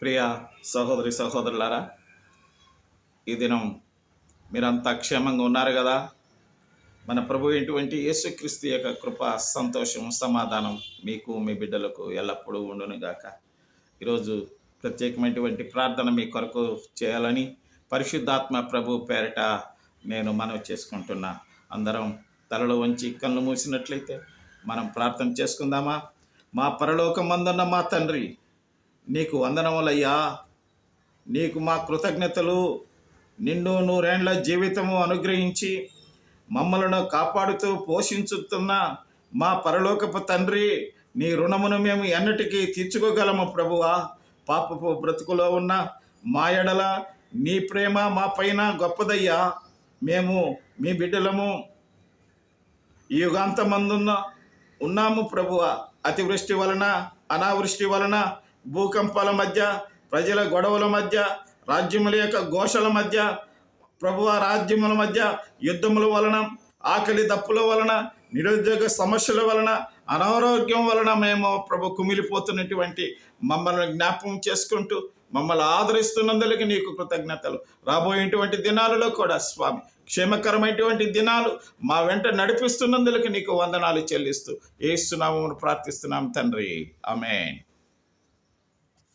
ప్రియ సహోదరి సహోదరులారా, ఈ దినం మీరంతా క్షేమంగా ఉన్నారు కదా? మన ప్రభు అయినటువంటి యేసుక్రీస్తు యొక్క కృప, సంతోషం, సమాధానం మీకు మీ బిడ్డలకు ఎల్లప్పుడూ ఉండునుగాక. ఈరోజు ప్రత్యేకమైనటువంటి ప్రార్థన మీ కొరకు చేయాలని పరిశుద్ధాత్మ ప్రభు పేరిట నేను మనవి చేసుకుంటున్నా. అందరం తలలో వంచి కళ్ళు మూసినట్లయితే మనం ప్రార్థన చేసుకుందామా? మా పరలోకమందున్న మా తండ్రి, నీకు వందనములయ్యా. నీకు మా కృతజ్ఞతలు. నిన్ను నూరేండ్ల జీవితము అనుగ్రహించి మమ్మలను కాపాడుతూ పోషించుతున్న మా పరలోకపు తండ్రి, నీ రుణమును మేము ఎన్నటికీ తీర్చుకోగలము ప్రభువా. పాపపు బ్రతుకులో ఉన్న మా ఎడల నీ ప్రేమ మా పైన గొప్పదయ్యా. మేము మీ బిడ్డలము ఈ యుగాంతమందున్న ఉన్నాము ప్రభువా. అతివృష్టి వలన, అనావృష్టి వలన, భూకంపాల మధ్య, ప్రజల గొడవల మధ్య, రాజ్యముల యొక్క ఘోషల మధ్య, ప్రభువ రాజ్యముల మధ్య, యుద్ధముల వలన, ఆకలి దప్పుల వలన, నిరుద్యోగ సమస్యల వలన, అనారోగ్యం వలన మేము ప్రభు కుమిలిపోతున్నటువంటి మమ్మల్ని జ్ఞాపకం చేసుకుంటూ మమ్మల్ని ఆదరిస్తున్నందుకు నీకు కృతజ్ఞతలు. రాబోయేటువంటి దినాలలో కూడా స్వామి, క్షేమకరమైనటువంటి దినాలు మా వెంట నడిపిస్తున్నందుకు నీకు వందనాలు చెల్లిస్తూ యేసు నామమున ప్రార్థిస్తున్నాం తండ్రి. ఆమేన్.